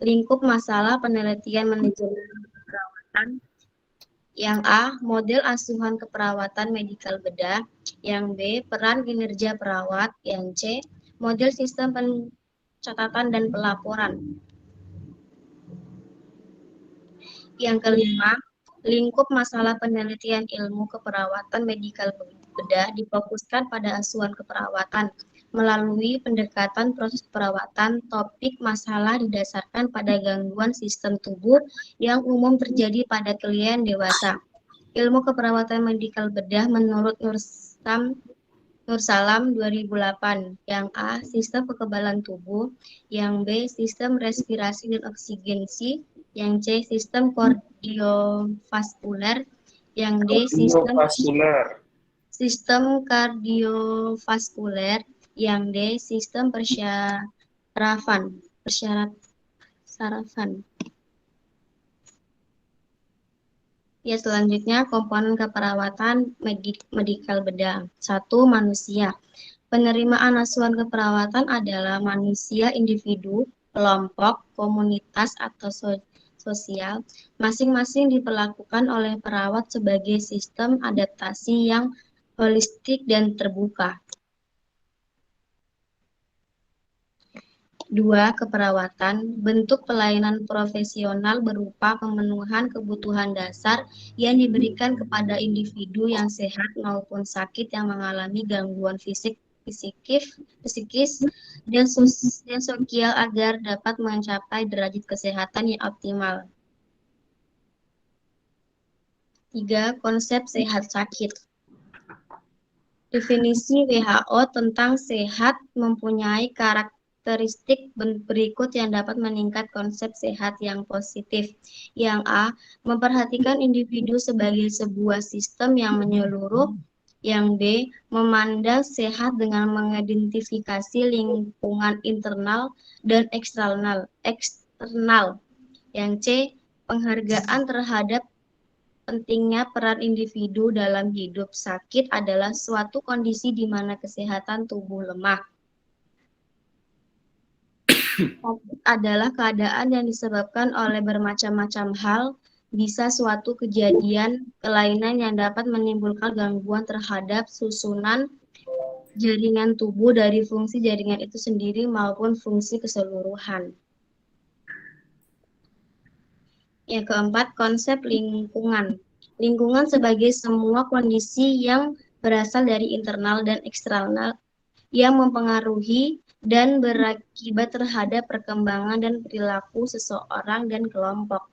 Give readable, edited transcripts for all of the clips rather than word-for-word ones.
Lingkup masalah penelitian manajemen keperawatan. Yang A, model asuhan keperawatan medikal bedah. Yang B, peran kinerja perawat. Yang C, model sistem pencatatan dan pelaporan. Yang kelima, lingkup masalah penelitian ilmu keperawatan medikal bedah difokuskan pada asuhan keperawatan melalui pendekatan proses perawatan. Topik masalah didasarkan pada gangguan sistem tubuh yang umum terjadi pada klien dewasa. Ilmu keperawatan medikal bedah menurut Nursalam 2008. Yang A, sistem kekebalan tubuh. Yang B, sistem respirasi dan oksigenasi. Yang C, sistem kardiovaskuler. Yang D, Kardiovaskuler. sistem kardiovaskuler. Yang D, sistem sarafan. Ya, selanjutnya komponen keperawatan medikal bedah. 1. Manusia. Penerimaan asuhan keperawatan adalah manusia individu, kelompok, komunitas, atau sosial. Masing-masing diperlakukan oleh perawat sebagai sistem adaptasi yang holistik dan terbuka. 2. Keperawatan. Bentuk pelayanan profesional berupa pemenuhan kebutuhan dasar yang diberikan kepada individu yang sehat maupun sakit yang mengalami gangguan psikis, dan sosial agar dapat mencapai derajat kesehatan yang optimal. 3. Konsep sehat sakit. Definisi WHO tentang sehat mempunyai karakteristik berikut yang dapat meningkat konsep sehat yang positif. Yang A, memperhatikan individu sebagai sebuah sistem yang menyeluruh. Yang B, memandang sehat dengan mengidentifikasi lingkungan internal dan eksternal. Yang C, penghargaan terhadap pentingnya peran individu dalam hidup. Sakit adalah suatu kondisi di mana kesehatan tubuh lemah. Sakit adalah keadaan yang disebabkan oleh bermacam-macam hal, bisa suatu kejadian kelainan yang dapat menimbulkan gangguan terhadap susunan jaringan tubuh dari fungsi jaringan itu sendiri maupun fungsi keseluruhan. Yang keempat, konsep lingkungan. Lingkungan sebagai semua kondisi yang berasal dari internal dan eksternal yang mempengaruhi dan berakibat terhadap perkembangan dan perilaku seseorang dan kelompok.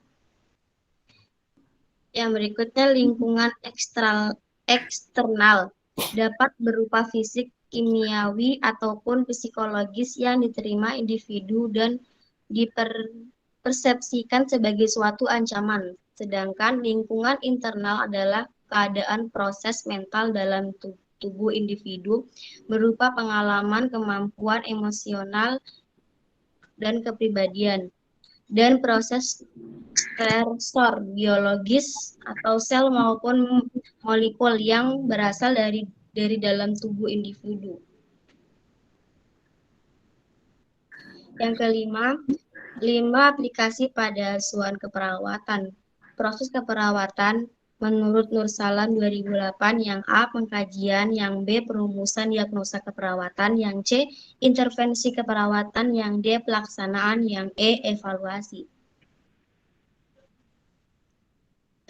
Yang berikutnya, lingkungan eksternal dapat berupa fisik, kimiawi, ataupun psikologis yang diterima individu dan dipersepsikan sebagai suatu ancaman. Sedangkan lingkungan internal adalah keadaan proses mental dalam tubuh individu berupa pengalaman, kemampuan emosional, dan kepribadian, dan proses stresor biologis atau sel maupun molekul yang berasal dari dalam tubuh individu. Yang kelima, 5 aplikasi pada asuhan keperawatan. Proses keperawatan menurut Nursalam 2008, yang A, pengkajian, yang B, perumusan diagnosa keperawatan, yang C, intervensi keperawatan, yang D, pelaksanaan, yang E, evaluasi.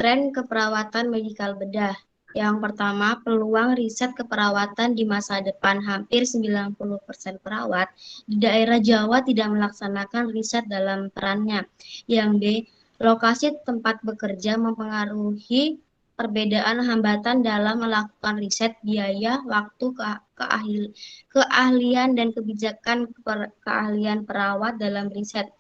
Tren keperawatan medikal bedah. Yang pertama, peluang riset keperawatan di masa depan. Hampir 90% perawat di daerah Jawa tidak melaksanakan riset dalam perannya. Yang B, lokasi tempat bekerja mempengaruhi perbedaan hambatan dalam melakukan riset, biaya, waktu, keahlian, dan kebijakan keahlian perawat dalam riset.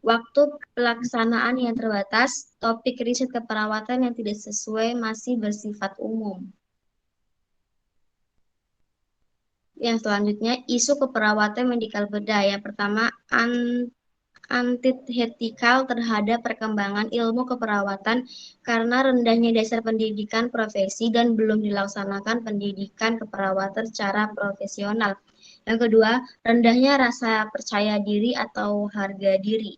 Waktu pelaksanaan yang terbatas, topik riset keperawatan yang tidak sesuai masih bersifat umum. Yang selanjutnya, isu keperawatan medikal bedah. Yang pertama, antitetikal terhadap perkembangan ilmu keperawatan karena rendahnya dasar pendidikan profesi dan belum dilaksanakan pendidikan keperawatan secara profesional. Yang kedua, rendahnya rasa percaya diri atau harga diri.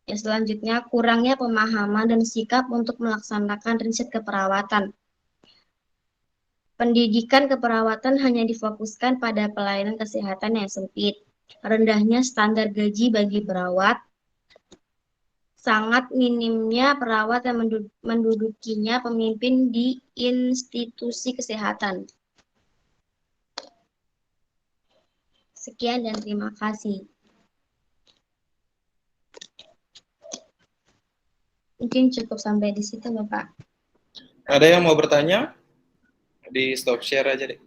Yang selanjutnya, kurangnya pemahaman dan sikap untuk melaksanakan riset keperawatan. Pendidikan keperawatan hanya difokuskan pada pelayanan kesehatan yang sempit. Rendahnya standar gaji bagi perawat, sangat minimnya perawat yang mendudukinya pemimpin di institusi kesehatan. Sekian dan terima kasih. Mungkin cukup sampai di situ, Bapak. Ada yang mau bertanya? Di stop share aja deh.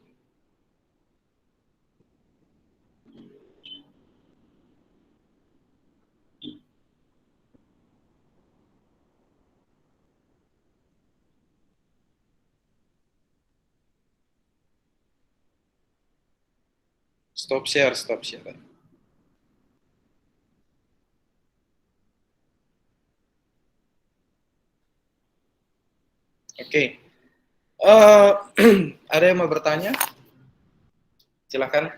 Stop share, stop share. Oke. Ada yang mau bertanya? Silakan.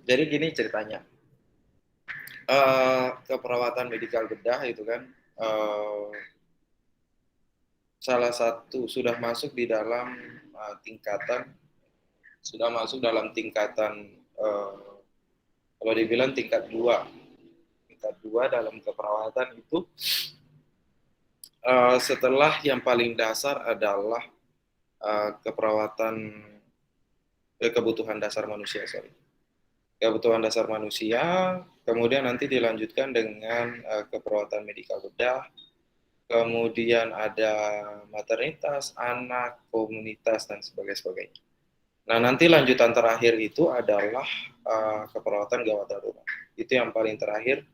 Jadi gini ceritanya. Keperawatan medikal bedah itu kan salah satu sudah masuk di dalam tingkatan kalau dibilang tingkat 2 dalam keperawatan itu setelah yang paling dasar adalah kebutuhan dasar manusia, kebutuhan dasar manusia, kemudian nanti dilanjutkan dengan keperawatan medikal bedah, kemudian ada maternitas, anak, komunitas, dan sebagainya. Nah, nanti lanjutan terakhir itu adalah keperawatan gawat darurat. Itu yang paling terakhir,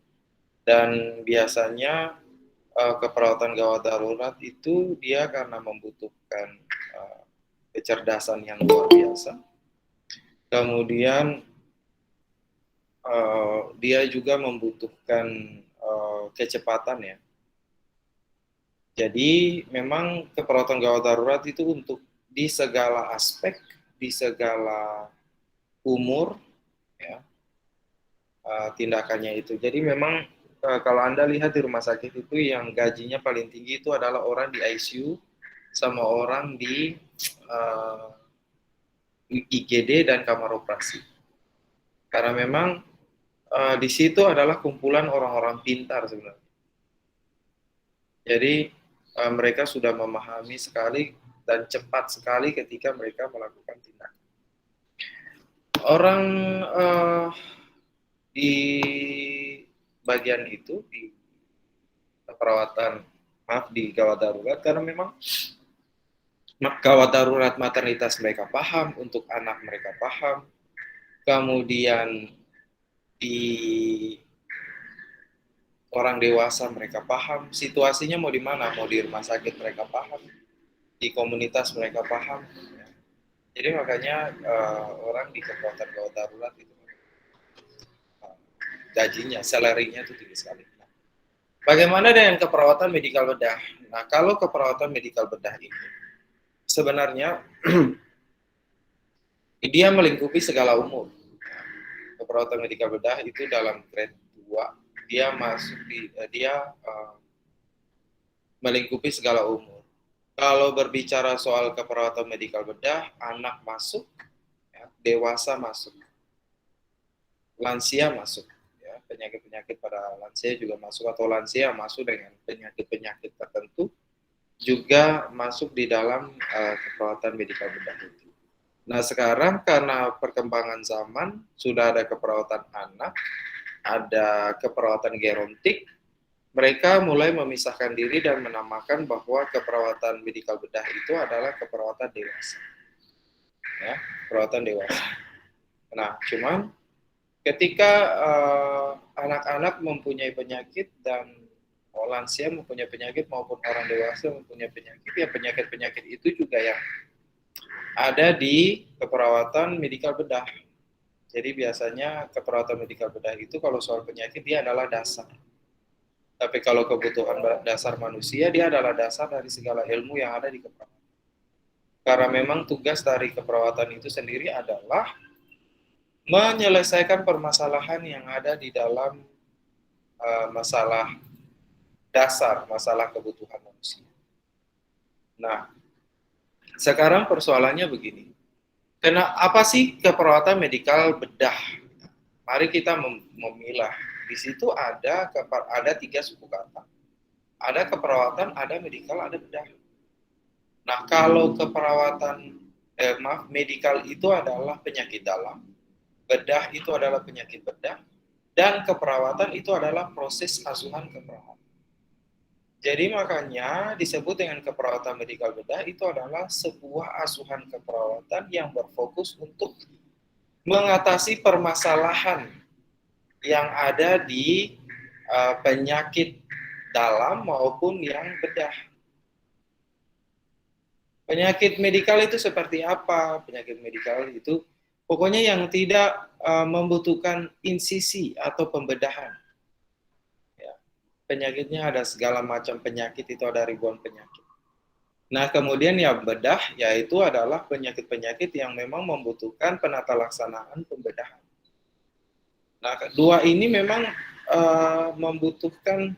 dan biasanya keperawatan gawat darurat itu dia karena membutuhkan kecerdasan yang luar biasa. Kemudian dia juga membutuhkan kecepatan ya. Jadi memang keperawatan gawat darurat itu untuk di segala aspek, di segala umur, ya, tindakannya itu. Jadi memang kalau Anda lihat di rumah sakit itu yang gajinya paling tinggi itu adalah orang di ICU sama orang di IGD dan kamar operasi. Karena memang di situ adalah kumpulan orang-orang pintar sebenarnya. Jadi mereka sudah memahami sekali dan cepat sekali ketika mereka melakukan tindakan. Orang di bagian itu di perawatan, di gawat darurat, karena memang gawat darurat maternitas mereka paham, untuk anak mereka paham, kemudian di orang dewasa mereka paham, situasinya mau di mana, mau di rumah sakit mereka paham, di komunitas mereka paham. Jadi makanya orang di keperawatan gawat darurat itu gajinya, salary-nya itu tinggi sekali. Nah, bagaimana dengan keperawatan medikal bedah? Nah, kalau keperawatan medikal bedah ini sebenarnya dia melingkupi segala umur. Keperawatan medikal bedah itu dalam grade 2 dia melingkupi segala umur. Kalau berbicara soal keperawatan medikal bedah, anak masuk, ya, dewasa masuk, lansia masuk, ya, penyakit-penyakit pada lansia juga masuk, atau lansia masuk dengan penyakit-penyakit tertentu juga masuk di dalam keperawatan medikal bedah itu. Nah, sekarang karena perkembangan zaman sudah ada keperawatan anak, ada keperawatan gerontik, mereka mulai memisahkan diri dan menamakan bahwa keperawatan medikal bedah itu adalah keperawatan dewasa. Ya, perawatan dewasa. Nah, cuman ketika anak-anak mempunyai penyakit dan lansia mempunyai penyakit maupun orang dewasa mempunyai penyakit, ya penyakit-penyakit itu juga yang ada di keperawatan medikal bedah. Jadi biasanya keperawatan medikal bedah itu kalau soal penyakit dia adalah dasar. Tapi kalau kebutuhan dasar manusia, dia adalah dasar dari segala ilmu yang ada di keperawatan. Karena memang tugas dari keperawatan itu sendiri adalah menyelesaikan permasalahan yang ada di dalam masalah dasar, masalah kebutuhan manusia. Nah, sekarang persoalannya begini. Apa sih keperawatan medikal bedah? Mari kita memilah. Di situ ada 3 suku kata. Ada keperawatan, ada medikal, ada bedah. Nah, kalau medikal itu adalah penyakit dalam, bedah itu adalah penyakit bedah, dan keperawatan itu adalah proses asuhan keperawatan. Jadi makanya disebut dengan keperawatan medikal bedah itu adalah sebuah asuhan keperawatan yang berfokus untuk mengatasi permasalahan yang ada di penyakit dalam maupun yang bedah. Penyakit medikal itu seperti apa? Penyakit medikal itu pokoknya yang tidak membutuhkan insisi atau pembedahan. Ya. Penyakitnya ada segala macam penyakit, itu ada ribuan penyakit. Nah, kemudian yang bedah yaitu adalah penyakit-penyakit yang memang membutuhkan penata laksanaan pembedahan. Nah, dua ini memang membutuhkan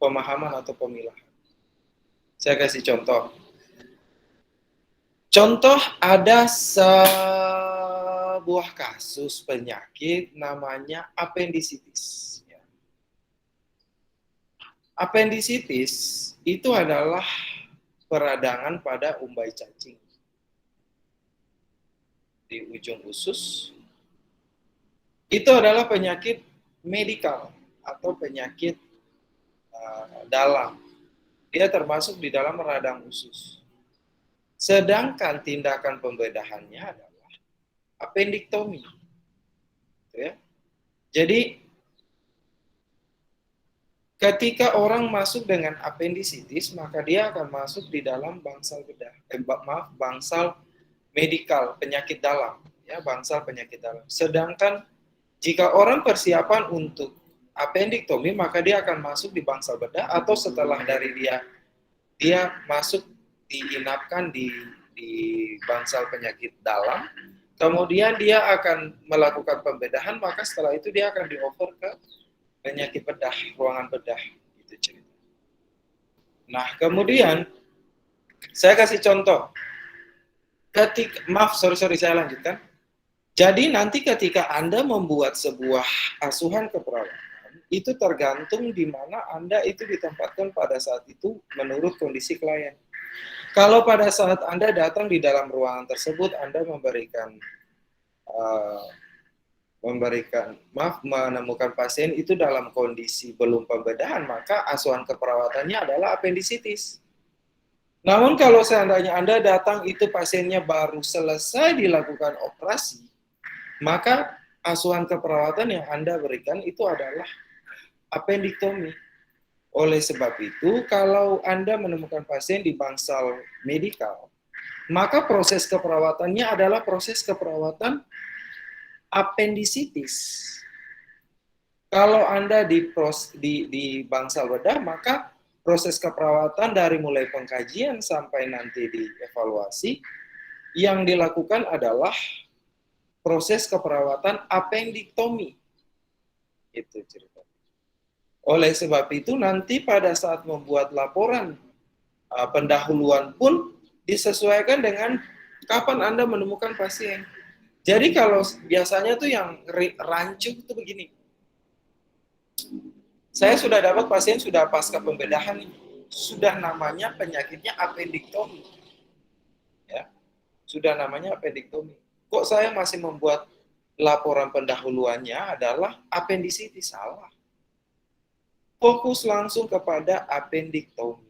pemahaman atau pemilahan. Saya kasih contoh. Contoh, ada sebuah kasus penyakit namanya apendisitis. Apendisitis itu adalah peradangan pada umbai cacing di ujung usus. Itu adalah penyakit medikal atau penyakit dalam. Dia termasuk di dalam radang usus. Sedangkan tindakan pembedahannya adalah apendiktomi. Ya. Jadi ketika orang masuk dengan apendisitis, maka dia akan masuk di dalam bangsal bedah. Bangsal medikal, penyakit dalam, ya, bangsal penyakit dalam. Sedangkan jika orang persiapan untuk apendiktomi, maka dia akan masuk di bangsal bedah, atau setelah dari dia masuk diinapkan di bangsal penyakit dalam, kemudian dia akan melakukan pembedahan, maka setelah itu dia akan dioper ke penyakit bedah, ruangan bedah, itu cerita. Nah, kemudian saya kasih contoh. Saya lanjutkan. Jadi nanti ketika Anda membuat sebuah asuhan keperawatan, itu tergantung di mana Anda itu ditempatkan pada saat itu menurut kondisi klien. Kalau pada saat Anda datang di dalam ruangan tersebut, Anda menemukan pasien itu dalam kondisi belum pembedahan, maka asuhan keperawatannya adalah apendisitis. Namun kalau seandainya Anda datang itu pasiennya baru selesai dilakukan operasi, maka asuhan keperawatan yang Anda berikan itu adalah apendiktomi. Oleh sebab itu, kalau Anda menemukan pasien di bangsal medikal, maka proses keperawatannya adalah proses keperawatan apendisitis. Kalau Anda di bangsal bedah, maka proses keperawatan dari mulai pengkajian sampai nanti dievaluasi, yang dilakukan adalah proses keperawatan apendiktomi. Itu cerita. Oleh sebab itu nanti pada saat membuat laporan pendahuluan pun disesuaikan dengan kapan Anda menemukan pasien. Jadi kalau biasanya tuh yang rancu itu begini. Saya sudah dapat pasien sudah pasca pembedahan, sudah namanya penyakitnya apendiktomi. Ya. Sudah namanya apendiktomi. Kok saya masih membuat laporan pendahuluannya adalah apendisitis? Salah. Fokus langsung kepada apendiktomi.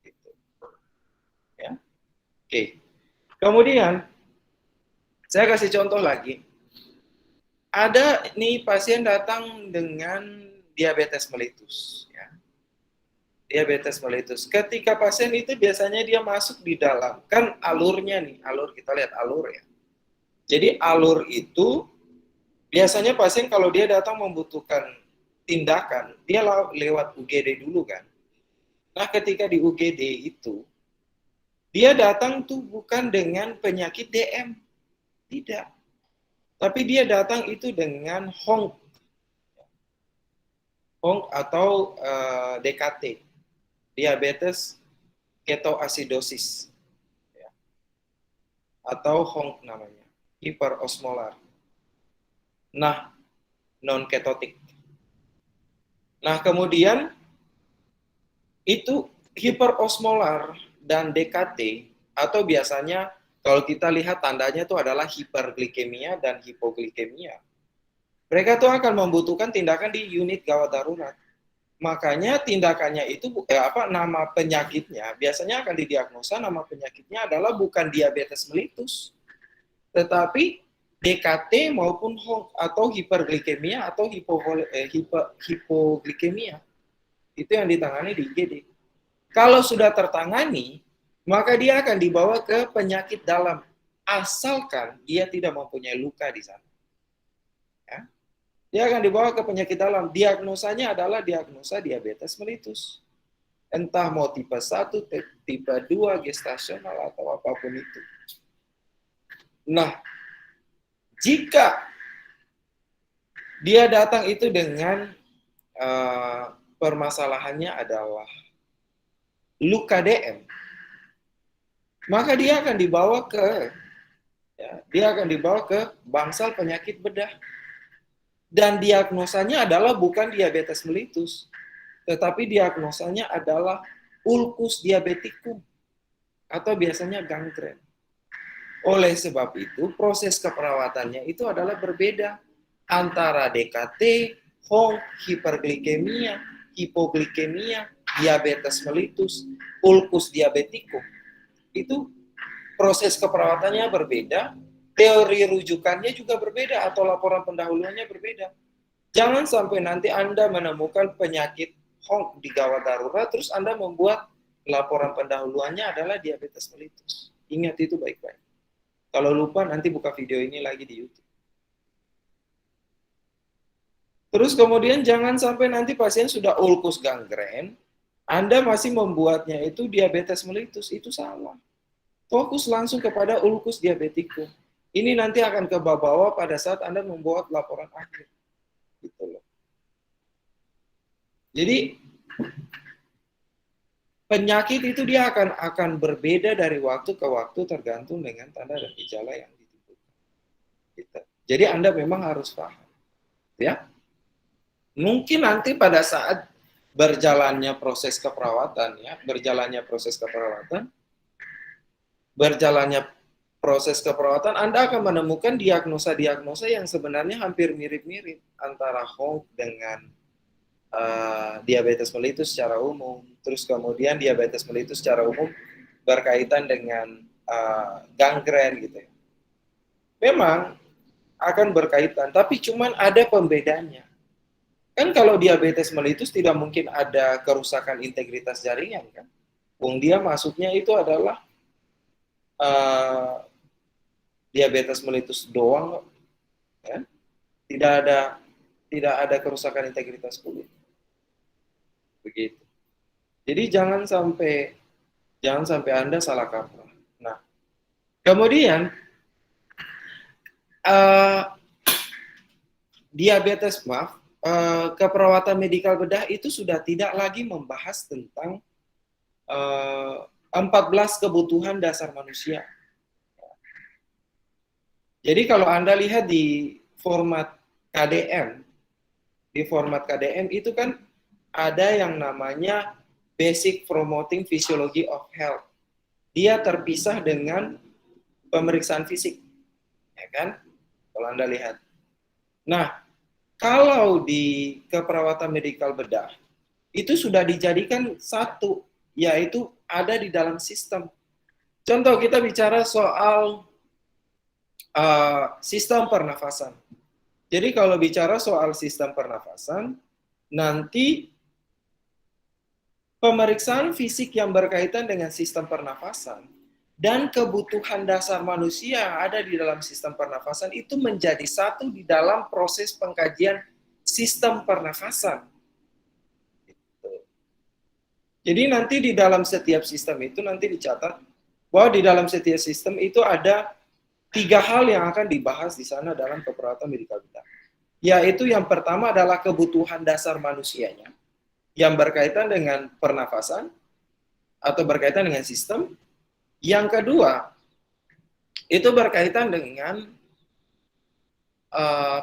Gitu. Ya. Oke. Kemudian saya kasih contoh lagi. Ada nih pasien datang dengan diabetes mellitus. Ya. Diabetes mellitus. Ketika pasien itu biasanya dia masuk di dalam, kan alurnya nih, alur kita lihat alur ya. Jadi alur itu Biasanya pasien kalau dia datang membutuhkan tindakan, dia lewat UGD dulu kan. Nah, ketika di UGD itu, dia datang tuh bukan dengan penyakit DM, tidak. Tapi dia datang itu dengan HONG atau DKT, diabetes ketoasidosis, ya, atau HONG namanya, hiperosmolar. Nah, non ketotik. Nah, kemudian itu hiperosmolar dan DKT, atau biasanya kalau kita lihat tandanya itu adalah hiperglikemia dan hipoglikemia. Mereka tuh akan membutuhkan tindakan di unit gawat darurat. Makanya tindakannya itu nama penyakitnya biasanya akan didiagnosa, nama penyakitnya adalah bukan diabetes mellitus, tetapi DKT maupun HONG atau hiperglikemia atau hipoglikemia. Itu yang ditangani di IGD. Kalau sudah tertangani, maka dia akan dibawa ke penyakit dalam, asalkan dia tidak mempunyai luka di sana. Ya. Dia akan dibawa ke penyakit dalam. Diagnosanya adalah diagnosa diabetes mellitus. Entah mau tipe 1, tipe 2, gestasional, atau apapun itu. Nah, jika dia datang itu dengan permasalahannya adalah luka DM, maka dia akan dibawa ke bangsal penyakit bedah. Dan diagnosanya adalah bukan diabetes mellitus, tetapi diagnosanya adalah ulcus diabeticum atau biasanya gangren. Oleh sebab itu, proses keperawatannya itu adalah berbeda antara DKT, HONG, hiperglikemia, hipoglikemia, diabetes mellitus, ulcus diabeticum. Itu proses keperawatannya berbeda, teori rujukannya juga berbeda atau laporan pendahuluannya berbeda. Jangan sampai nanti Anda menemukan penyakit HONG di gawat darurat, terus Anda membuat laporan pendahuluannya adalah diabetes mellitus. Ingat itu baik-baik. Kalau lupa nanti buka video ini lagi di YouTube. Terus kemudian jangan sampai nanti pasien sudah ulcus gangren, Anda masih membuatnya itu diabetes mellitus, itu salah. Fokus langsung kepada ulcus diabeticum. Ini nanti akan kebawa pada saat Anda membuat laporan akhir. Gitu loh. Jadi penyakit itu dia akan berbeda dari waktu ke waktu tergantung dengan tanda dan gejala yang ditimbulkan. Gitu. Jadi Anda memang harus paham, ya. Mungkin nanti pada saat berjalannya proses keperawatan, Anda akan menemukan diagnosa-diagnosa yang sebenarnya hampir mirip-mirip antara HONG dengan diabetes mellitus secara umum. Terus kemudian diabetes mellitus secara umum berkaitan dengan gangren gitu ya. Memang akan berkaitan, tapi cuman ada pembedanya. Kan kalau diabetes mellitus tidak mungkin ada kerusakan integritas jaringan kan. Dia masuknya itu adalah diabetes mellitus doang, ya. Tidak ada kerusakan integritas kulit. Begitu. Jadi jangan sampai Anda salah kaprah. Nah, kemudian keperawatan medikal bedah itu sudah tidak lagi membahas tentang 14 kebutuhan dasar manusia. Jadi kalau Anda lihat di format KDM itu kan ada yang namanya Basic Promoting Physiology of Health. Dia terpisah dengan pemeriksaan fisik, ya kan? Kalau Anda lihat. Nah, kalau di keperawatan medikal bedah itu sudah dijadikan satu, yaitu ada di dalam sistem. Contoh kita bicara soal sistem pernafasan. Jadi kalau bicara soal sistem pernafasan, nanti pemeriksaan fisik yang berkaitan dengan sistem pernafasan dan kebutuhan dasar manusia yang ada di dalam sistem pernafasan itu menjadi satu di dalam proses pengkajian sistem pernafasan. Jadi nanti di dalam setiap sistem itu nanti dicatat bahwa di dalam setiap sistem itu ada 3 hal yang akan dibahas di sana dalam keperawatan medikal bedah. Yaitu yang pertama adalah kebutuhan dasar manusianya yang berkaitan dengan pernafasan atau berkaitan dengan sistem. Yang kedua, itu berkaitan dengan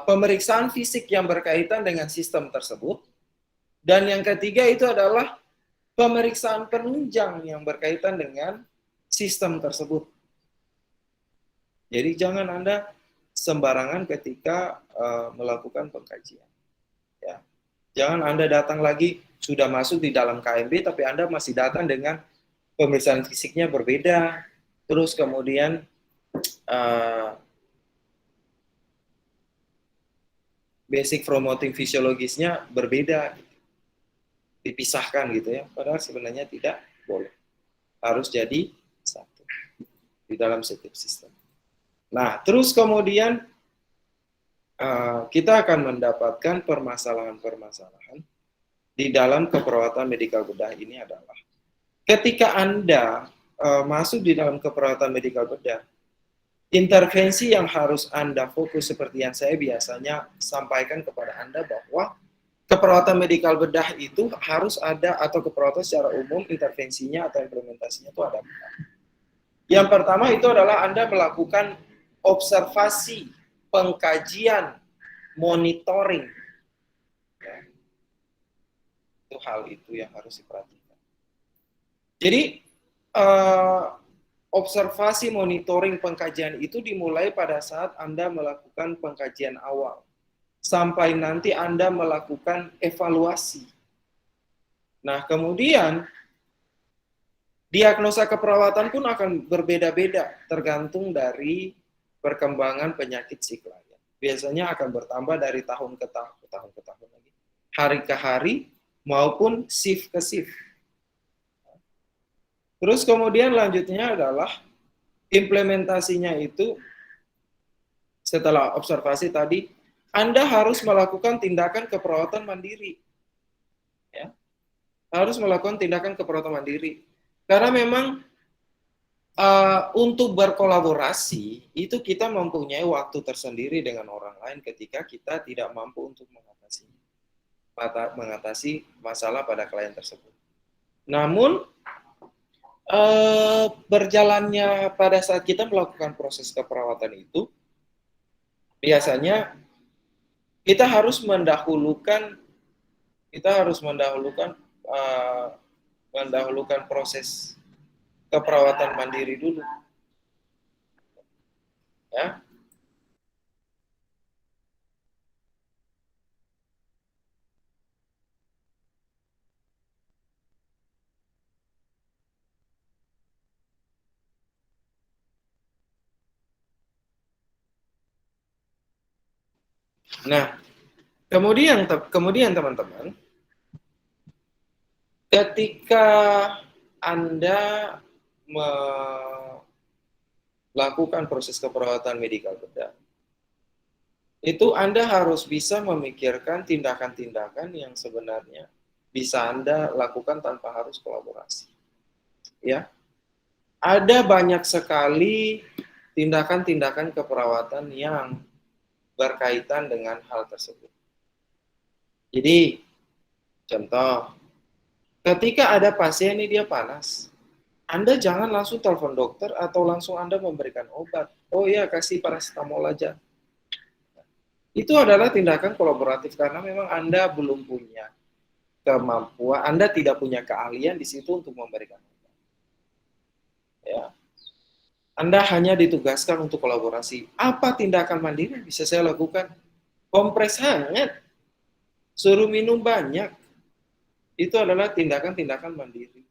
pemeriksaan fisik yang berkaitan dengan sistem tersebut. Dan yang ketiga itu adalah pemeriksaan penunjang yang berkaitan dengan sistem tersebut. Jadi jangan Anda sembarangan ketika melakukan pengkajian. Ya. Jangan Anda datang lagi, sudah masuk di dalam KMB, tapi Anda masih datang dengan pemeriksaan fisiknya berbeda, terus kemudian basic promoting fisiologisnya berbeda, dipisahkan gitu ya, padahal sebenarnya tidak boleh, harus jadi satu di dalam setiap sistem. Nah, terus kemudian kita akan mendapatkan permasalahan-permasalahan di dalam keperawatan medikal bedah ini adalah ketika Anda masuk di dalam keperawatan medikal bedah, intervensi yang harus Anda fokus seperti yang saya biasanya sampaikan kepada Anda bahwa keperawatan medikal bedah itu harus ada, atau keperawatan secara umum intervensinya atau implementasinya itu ada. Yang pertama itu adalah Anda melakukan observasi, pengkajian, monitoring. Ya. Itu hal itu yang harus diperhatikan. Jadi observasi, monitoring, pengkajian itu dimulai pada saat Anda melakukan pengkajian awal sampai nanti Anda melakukan evaluasi. Nah, kemudian diagnosa keperawatan pun akan berbeda-beda tergantung dari perkembangan penyakit si klien. Biasanya akan bertambah dari tahun ke tahun lagi, hari ke hari maupun shift ke shift. Terus kemudian lanjutnya adalah implementasinya itu setelah observasi tadi, Anda harus melakukan tindakan keperawatan mandiri. Ya. Harus melakukan tindakan keperawatan mandiri. Karena memang untuk berkolaborasi, itu kita mempunyai waktu tersendiri dengan orang lain ketika kita tidak mampu untuk mengatasi masalah pada klien tersebut. Namun, berjalannya pada saat kita melakukan proses keperawatan itu, biasanya kita harus mendahulukan proses keperawatan mandiri dulu, ya. Nah, kemudian teman-teman, ketika Anda melakukan proses keperawatan medikal bedah, itu Anda harus bisa memikirkan tindakan-tindakan yang sebenarnya bisa Anda lakukan tanpa harus kolaborasi. Ya, ada banyak sekali tindakan-tindakan keperawatan yang berkaitan dengan hal tersebut. Jadi, contoh, ketika ada pasien ini dia panas, Anda jangan langsung telepon dokter atau langsung Anda memberikan obat. Oh ya, kasih paracetamol aja. Itu adalah tindakan kolaboratif karena memang Anda belum punya kemampuan, Anda tidak punya keahlian di situ untuk memberikan obat. Ya. Anda hanya ditugaskan untuk kolaborasi. Apa tindakan mandiri yang bisa saya lakukan? Kompres hangat, suruh minum banyak. Itu adalah tindakan-tindakan mandiri.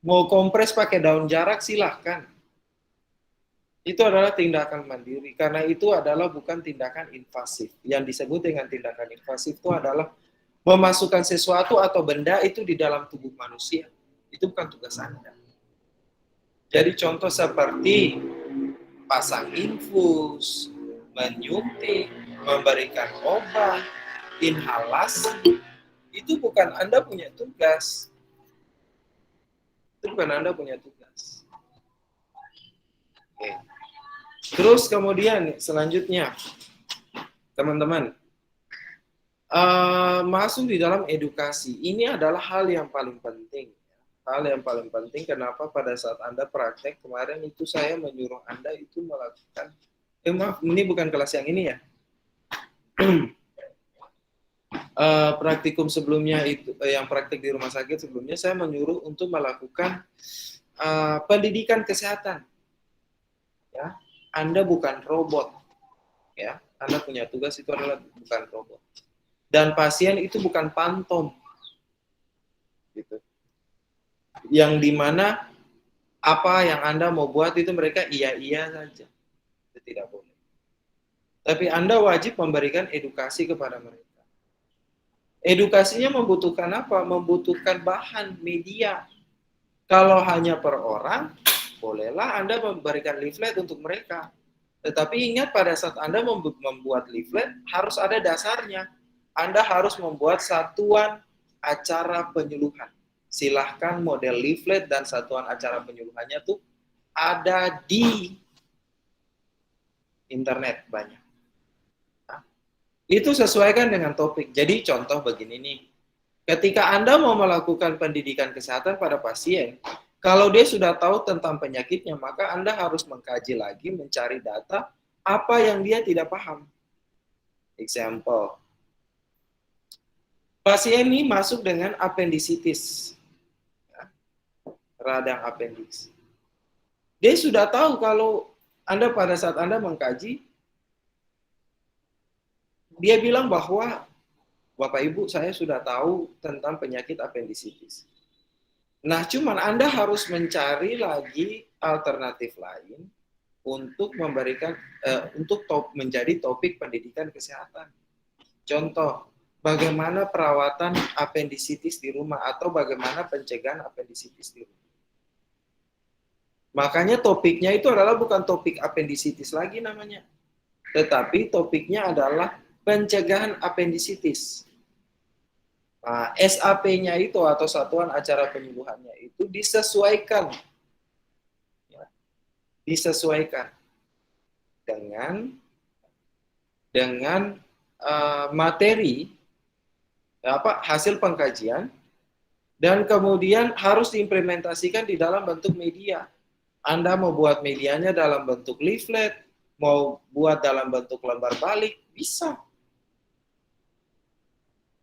Mau kompres pakai daun jarak, silahkan. Itu adalah tindakan mandiri. Karena itu adalah bukan tindakan invasif. Yang disebut dengan tindakan invasif itu adalah memasukkan sesuatu atau benda itu di dalam tubuh manusia. Itu bukan tugas Anda. Jadi contoh seperti pasang infus, menyuntik, memberikan obat, inhalasi, itu bukan Anda punya tugas. Itu bukan Anda punya tugas. Oke. Terus kemudian selanjutnya, teman-teman, masuk di dalam edukasi. Ini adalah hal yang paling penting. Hal yang paling penting, kenapa pada saat Anda praktek kemarin itu saya menyuruh Anda itu melakukan, maaf, ini bukan kelas yang ini ya. Praktikum sebelumnya itu, yang praktik di rumah sakit sebelumnya, saya menyuruh untuk melakukan pendidikan kesehatan. Ya, Anda bukan robot. Ya, Anda punya tugas itu adalah bukan robot. Dan pasien itu bukan pantom. Gitu. Yang dimana apa yang Anda mau buat itu mereka iya-iya saja. Itu tidak boleh. Tapi Anda wajib memberikan edukasi kepada mereka. Edukasinya membutuhkan apa? Membutuhkan bahan, media. Kalau hanya per orang, bolehlah Anda memberikan leaflet untuk mereka. Tetapi ingat pada saat Anda membuat leaflet, harus ada dasarnya. Anda harus membuat satuan acara penyuluhan. Silahkan model leaflet dan satuan acara penyuluhannya tuh ada di internet banyak. Nah, itu sesuaikan dengan topik. Jadi contoh begini nih, ketika Anda mau melakukan pendidikan kesehatan pada pasien, kalau dia sudah tahu tentang penyakitnya, maka Anda harus mengkaji lagi, mencari data apa yang dia tidak paham. Example, pasien ini masuk dengan appendicitis, radang appendix. Dia sudah tahu kalau Anda pada saat Anda mengkaji, dia bilang bahwa Bapak Ibu saya sudah tahu tentang penyakit appendicitis. Nah, cuman Anda harus mencari lagi alternatif lain untuk memberikan untuk menjadi topik pendidikan kesehatan. Contoh, bagaimana perawatan appendicitis di rumah atau bagaimana pencegahan appendicitis di rumah. Makanya topiknya itu adalah bukan topik appendicitis lagi namanya, tetapi topiknya adalah pencegahan appendicitis. Nah, SAP-nya itu atau satuan acara penyuluhannya itu disesuaikan, ya, disesuaikan dengan materi hasil pengkajian dan kemudian harus diimplementasikan di dalam bentuk media. Anda mau buat medianya dalam bentuk leaflet, mau buat dalam bentuk lembar balik, bisa.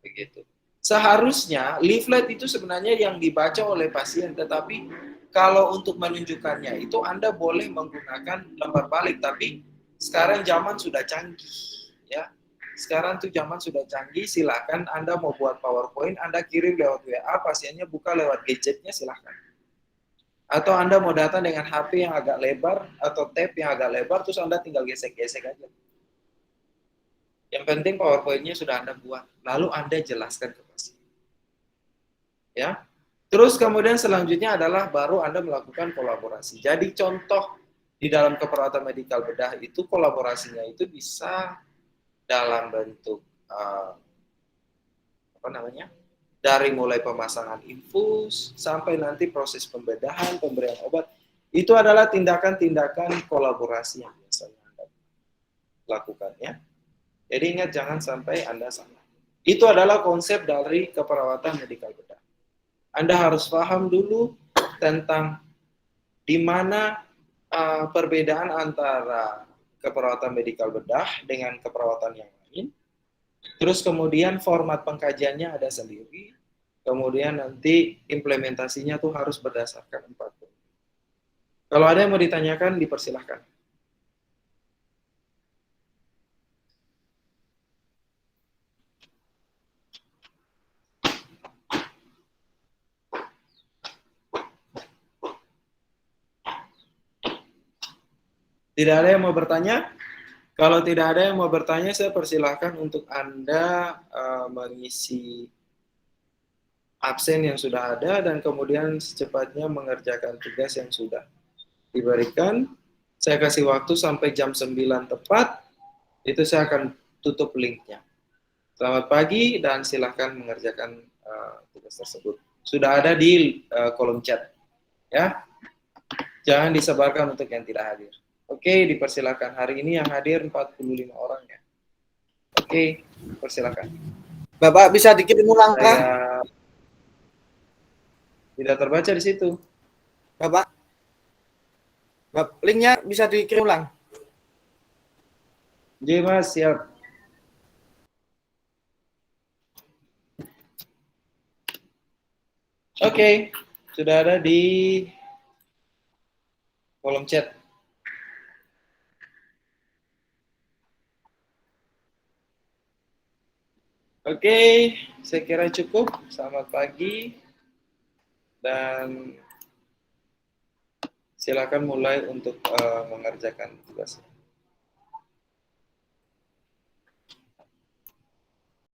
Begitu. Seharusnya leaflet itu sebenarnya yang dibaca oleh pasien, tetapi kalau untuk menunjukkannya itu Anda boleh menggunakan lembar balik, tapi sekarang zaman sudah canggih, ya. Sekarang tuh zaman sudah canggih, silakan Anda mau buat PowerPoint, Anda kirim lewat WA, pasiennya buka lewat gadgetnya, silakan. Atau Anda mau datang dengan HP yang agak lebar atau tab yang agak lebar, terus Anda tinggal gesek-gesek aja. Yang penting PowerPoint-nya sudah Anda buat, lalu Anda jelaskan ke pasien. Ya. Terus kemudian selanjutnya adalah baru Anda melakukan kolaborasi. Jadi contoh di dalam keperawatan medikal bedah itu kolaborasinya itu bisa dalam bentuk dari mulai pemasangan infus sampai nanti proses pembedahan, pemberian obat, itu adalah tindakan-tindakan kolaborasi yang biasanya Anda lakukan, ya. Jadi ingat, jangan sampai Anda salah. Itu adalah konsep dari keperawatan medikal bedah. Anda harus paham dulu tentang di mana perbedaan antara keperawatan medikal bedah dengan keperawatan yang lain. Terus kemudian format pengkajiannya ada sendiri. Kemudian nanti implementasinya tuh harus berdasarkan 4 poin. Kalau ada yang mau ditanyakan, dipersilahkan. Tidak ada yang mau bertanya? Kalau tidak ada yang mau bertanya, saya persilahkan untuk Anda mengisi absen yang sudah ada dan kemudian secepatnya mengerjakan tugas yang sudah diberikan. Saya kasih waktu sampai jam 9 tepat, itu saya akan tutup linknya. Selamat pagi dan silahkan mengerjakan tugas tersebut. Sudah ada di kolom chat. Ya, jangan disebarkan untuk yang tidak hadir. Oke, dipersilakan. Hari ini yang hadir 45 orang ya. Oke, persilakan. Bapak bisa dikirim ulang kah? Saya tidak terbaca di situ. Bapak, linknya bisa dikirim ulang. Jadi Mas, siap. Oke, sudah ada di kolom chat. Oke, saya kira cukup. Selamat pagi. Dan silakan mulai untuk mengerjakan tugasnya.